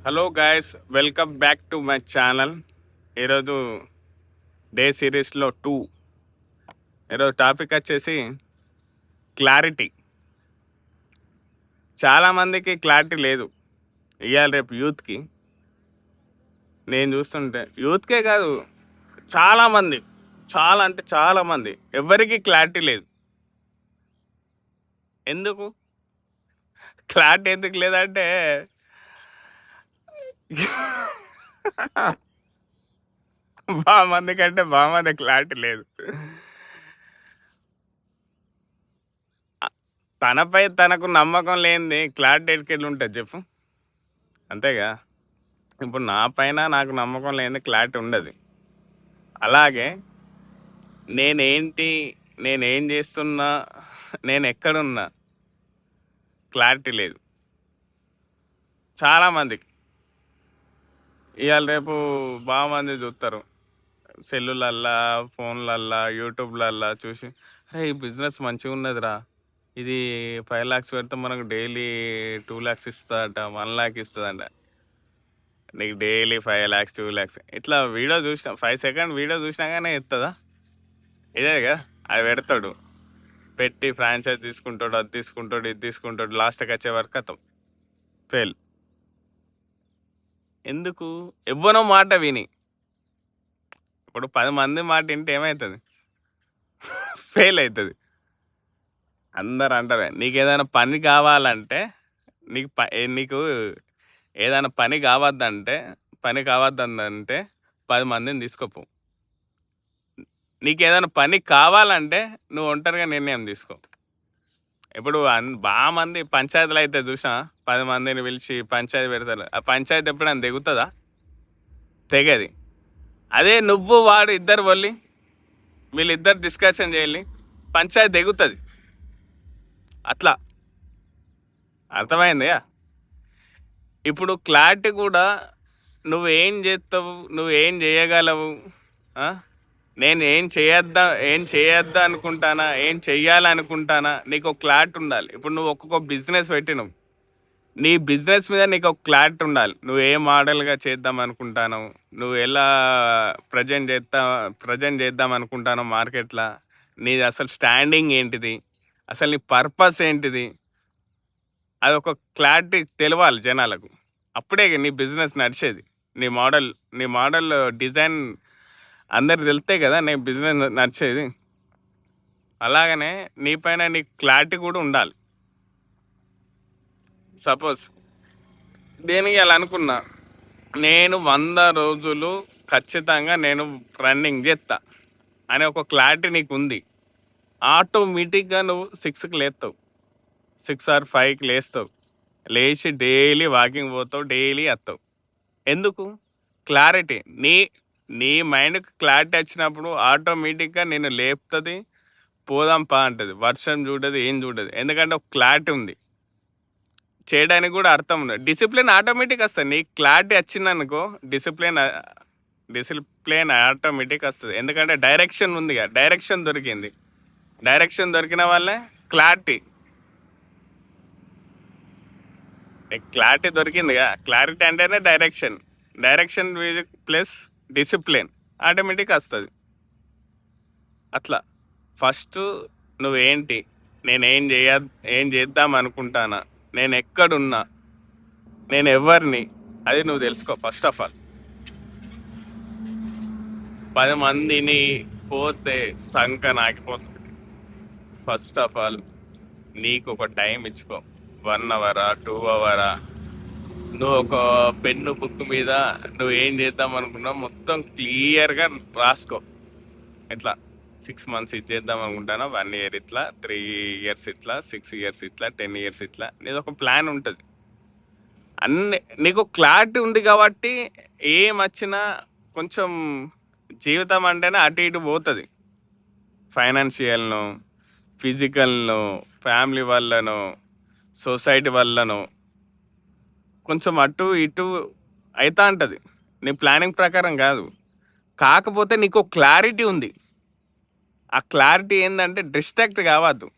Hello guys, welcome back to my channel. ఈరోజు day సిరీస్లో 2. ఈరోజు టాపిక్ వచ్చేసి క్లారిటీ. చాలామందికి క్లారిటీ లేదు. ఇవాళ రేపు యూత్కి, నేను చూస్తుంటే యూత్కే కాదు, చాలామంది, చాలా అంటే చాలామంది ఎవరికి క్లారిటీ లేదు. ఎందుకు క్లారిటీ ఎందుకు లేదంటే బాగా మంది కంటే బాగా మంది క్లారిటీ లేదు. తనపై తనకు నమ్మకం లేనిది క్లారిటీ ఎట్కెళ్ళి ఉంటుంది చెప్పు. అంతేగా. ఇప్పుడు నా పైన నాకు నమ్మకం లేని క్లారిటీ ఉండదు. అలాగే నేనేంటి, నేనేం చేస్తున్నా, నేను ఎక్కడున్నా క్లారిటీ లేదు చాలామందికి. ఇవాళ రేపు బాగా మంది చూస్తారు సెల్లులల్లా, ఫోన్లల్లా, యూట్యూబ్లల్లా చూసి, అరే ఈ బిజినెస్ మంచిగా ఉన్నదిరా, ఇది 5 lakhs పెడితే మనకు డైలీ 2 lakhs ఇస్తుందట, 1 lakh ఇస్తుందంట. నీకు డైలీ 5 lakhs 2 lakhs ఇట్లా వీడియో చూసినా, 5 seconds వీడియో చూసినా కానీ ఇస్తుందా? ఇదేగా. అది పెడతాడు, పెట్టి ఫ్రాంచైజ్ తీసుకుంటాడు, అది తీసుకుంటాడు, ఇది తీసుకుంటాడు, లాస్ట్కి వచ్చే వరకు అతను ఫెయిల్. ఎందుకు? ఎవ్వనో మాట విని. ఇప్పుడు 10 మంది మాట వింటే ఏమవుతుంది? ఫెయిల్ అవుతుంది. అందరు అంటారు నీకు ఏదైనా పని కావాలంటే, నీకు ఏదైనా పని కావద్దంటే 10 మందిని తీసుకోపో. నీకు ఏదైనా పని కావాలంటే నువ్వు ఒంటరిగా నిర్ణయం తీసుకో. ఇప్పుడు బాగా మంది పంచాయతీలు అయితే చూసా, 10 మందిని పిలిచి పంచాయతీ పెడతారు. ఆ పంచాయతీ ఎప్పుడైనా తెగుతుందా? తెగది. అదే నువ్వు వాడు ఇద్దరు వెళ్ళి వీళ్ళిద్దరు డిస్కషన్ చేయాలి, పంచాయతీ తెగుతుంది. అట్లా అర్థమైంది. ఇప్పుడు క్లారిటీ కూడా, నువ్వేం చేస్తావు, నువ్వేం చేయగలవు, నేను ఏం చేయొద్దా అనుకుంటానా, ఏం చెయ్యాలనుకుంటానా, నీకు ఒక క్లారిటీ ఉండాలి. ఇప్పుడు నువ్వు ఒక్కొక్క బిజినెస్ పెట్టినావు, నీ బిజినెస్ మీద నీకు ఒక క్లారిటీ ఉండాలి. నువ్వు ఏ మోడల్గా చేద్దాం అనుకుంటాను, నువ్వు ఎలా ప్రజెంట్ చేద్దాం అనుకుంటాను మార్కెట్లో, నీది అసలు స్టాండింగ్ ఏంటిది, అసలు నీ పర్పస్ ఏంటిది, అది ఒక క్లారిటీ తెలవాలి జనాలకు. అప్పుడే నీ బిజినెస్ నడిచేది. నీ మోడల్ డిజైన్ అందరికి తెలితే కదా నీ బిజినెస్ నడిచేది. అలాగనే నీ పైన నీకు క్లారిటీ కూడా ఉండాలి. సపోజ్ దేనికి అలా అనుకున్నా, నేను 100 రోజులు ఖచ్చితంగా నేను రన్నింగ్ చేస్తా అనే ఒక క్లారిటీ నీకు ఉంది, ఆటోమేటిక్గా నువ్వు 6కి లేస్తావు, 6 or 5కి లేస్తావు, లేచి డైలీ వాకింగ్ పోతావు, డైలీ వస్తావు. ఎందుకు? క్లారిటీ. నీ మైండ్కి క్లారిటీ వచ్చినప్పుడు ఆటోమేటిక్గా నేను లేపుతుంది, పోదాం పా అంటది. వర్షం చూడదు, ఏం చూడదు, ఎందుకంటే ఒక క్లారిటీ ఉంది. చేయడానికి కూడా అర్థం ఉంది. డిసిప్లిన్ ఆటోమేటిక్ వస్తుంది. నీకు క్లారిటీ వచ్చిందనుకో, డిసిప్లిన్ ఆటోమేటిక్ వస్తుంది. ఎందుకంటే డైరెక్షన్ ఉంది, డైరెక్షన్ దొరికింది. డైరెక్షన్ దొరికిన వల్లే క్లారిటీ. నీకు క్లారిటీ దొరికిందిగా. క్లారిటీ అంటేనే డైరెక్షన్ ప్లస్ డిసిప్లిన్ ఆటోమేటిక్ వస్తుంది. అట్లా ఫస్ట్ నువ్వేంటి, ఏం చేద్దాం అనుకుంటానా, నేను ఎక్కడున్నా, నేను ఎవరిని, అది నువ్వు తెలుసుకో. ఫస్ట్ ఆఫ్ ఆల్ 10 మందిని పోతే సంక నాకిపోతుంది. ఫస్ట్ ఆఫ్ ఆల్ నీకు ఒక టైం ఇచ్చుకో, 1 hour 2 hour. నువ్వు ఒక పెన్ను బుక్ మీద నువ్వు ఏం చేద్దాం అనుకున్నావు మొత్తం క్లియర్గా రాసుకో. ఎట్లా 6 months ఇది చేద్దాం అనుకుంటాను, 1 year ఇట్లా, 3 years ఇట్లా, 6 years ఇట్లా, 10 years ఇట్లా, నీది ఒక ప్లాన్ ఉంటుంది. నీకు క్లారిటీ ఉంది కాబట్టి ఏం వచ్చినా కొంచెం జీవితం అంటేనే అటు ఇటు పోతుంది. ఫైనాన్షియల్ను, ఫిజికల్ను, ఫ్యామిలీ వల్లనో, సొసైటీ వల్లనో కొంచెం అటు ఇటు అవుతా ఉంటుంది. నీ ప్లానింగ్ ప్రకారం కాదు. కాకపోతే నీకు క్లారిటీ ఉంది. ఆ క్లారిటీ ఏంటంటే డిస్ట్రాక్ట్ కావద్దు.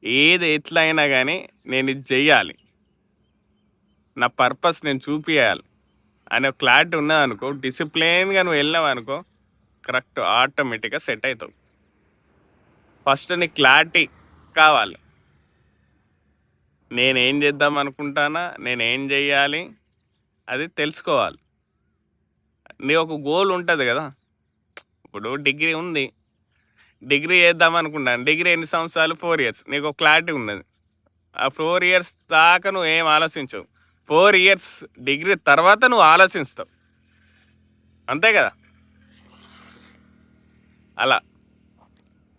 ఏది ఎట్లయినా కానీ నేను ఇది చెయ్యాలి, నా పర్పస్ నేను చూపియాలి అనే క్లారిటీ ఉన్నదనుకో, డిసిప్లిన్గా నువ్వు వెళ్ళినావు అనుకో, కరెక్ట్ ఆటోమేటిక్గా సెట్ అవుతావు. ఫస్ట్ నీకు క్లారిటీ కావాలి. నేనేం చేద్దాం అనుకుంటానా, నేనేం చెయ్యాలి అది తెలుసుకోవాలి. నీ ఒక గోల్ ఉంటుంది కదా. ఇప్పుడు డిగ్రీ ఉంది, డిగ్రీ చేద్దాం అనుకుంటాను. డిగ్రీ ఎన్ని సంవత్సరాలు? 4 years. నీకు ఒక క్లారిటీ ఉన్నది. ఆ 4 years దాకా నువ్వు ఏం ఆలోచించవు. 4 years డిగ్రీ తర్వాత నువ్వు ఆలోచిస్తావు, అంతే కదా. అలా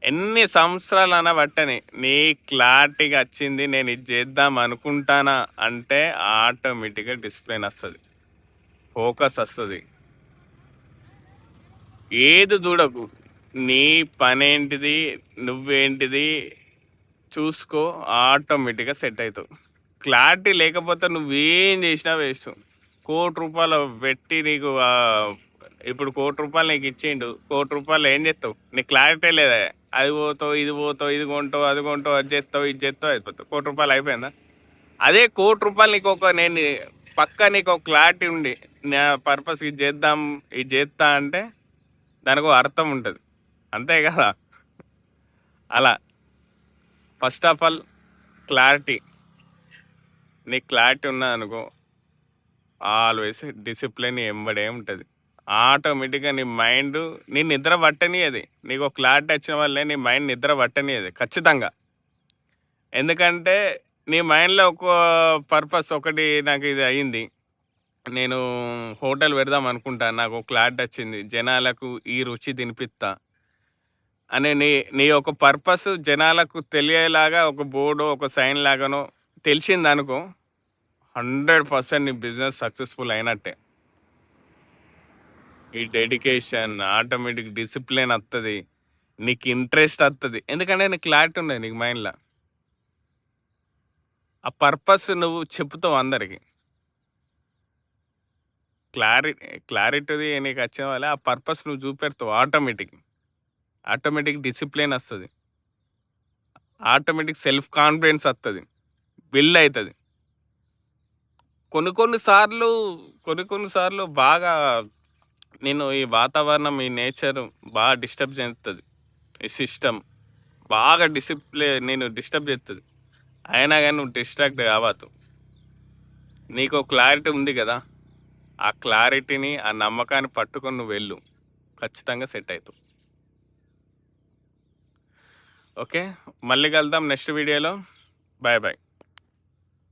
ఎన్ని సంవత్సరాలు అన్న బట్టని నీ క్లారిటీగా వచ్చింది, నేను ఇది చేద్దాం అనుకుంటానా అంటే ఆటోమేటిక్గా డిసిప్లిన్ వస్తుంది, ఫోకస్ వస్తుంది. ఏది చూడకు, నీ పనేంటిది నువ్వేంటిది చూసుకో, ఆటోమేటిక్గా సెట్ అవుతావు. క్లారిటీ లేకపోతే నువ్వేం చేసినా వేస్ట్. ₹1,00,00,000 పెట్టి నీకు ఇప్పుడు ₹1,00,00,000 నీకు ఇచ్చిండు, ₹1,00,00,000 ఏం చేస్తావు? నీకు క్లారిటీ లేదా? అది పోతావు, ఇది పోతావు, ఇది కొంటావు, అది కొంటావు, అది చేస్తావు, ఇది చేస్తావు, అయిపోతావు. ₹1,00,00,000 అయిపోయిందా? అదే ₹1,00,00,000 నీకు నేను పక్క నీకు ఒక క్లారిటీ ఉండి, నా పర్పస్ ఇది చేద్దాం, ఇది చేస్తా అంటే దానికి ఒక అర్థం ఉంటుంది, అంతే కదా. అలా ఫస్ట్ ఆఫ్ ఆల్ క్లారిటీ. నీకు క్లారిటీ ఉన్నదనుకో, ఆల్వేస్ డిసిప్లిన్ ఎంబడే ఉంటుంది. ఆటోమేటిక్గా నీ మైండ్ నీ నిద్ర పట్టనియది. నీకు ఒక క్లారిటీ వచ్చిన వల్లే నీ మైండ్ నిద్ర పట్టనియది ఖచ్చితంగా. ఎందుకంటే నీ మైండ్లో ఒక పర్పస్ ఒకటి, నాకు ఇది అయింది, నేను హోటల్ పెడదాం అనుకుంటా, నాకు ఒక క్లారిటీ వచ్చింది, జనాలకు ఈ రుచి తినిపిస్తా అనే నీ నీ ఒక పర్పస్ జనాలకు తెలియేలాగా ఒక బోర్డు, ఒక సైన్ లాగానో తెలిసింది అనుకో, 100% నీ బిజినెస్ సక్సెస్ఫుల్ అయినట్టే. ఈ డెడికేషన్, ఆటోమేటిక్ డిసిప్లిన్ వస్తుంది, నీకు ఇంట్రెస్ట్ వస్తుంది. ఎందుకంటే నీకు క్లారిటీ ఉన్నది నీకు మైండ్లో. ఆ పర్పస్ నువ్వు చెప్తావు అందరికి. క్లారిటీ నీకు వచ్చే వల్ల ఆ పర్పస్ నువ్వు చూపెడతావు. ఆటోమేటిక్ డిసిప్లిన్ వస్తుంది, ఆటోమేటిక్ సెల్ఫ్ కాన్ఫిడెన్స్ వస్తుంది, బిల్డ్ అవుతుంది. కొన్ని సార్లు బాగా నేను ఈ వాతావరణం, ఈ నేచర్ బాగా డిస్టర్బ్ చేస్తుంది, ఈ సిస్టమ్ బాగా నేను డిస్టర్బ్ చేస్తుంది. అయినా కానీ నువ్వు డిస్ట్రాక్ట్ కావద్దు. నీకు క్లారిటీ ఉంది కదా, ఆ క్లారిటీని, ఆ నమ్మకాన్ని పట్టుకొని నువ్వు వెళ్ళు, ఖచ్చితంగా సెట్ అవుతావు. ఓకే, మళ్ళీ కలుద్దాం నెక్స్ట్ వీడియోలో. Bye bye.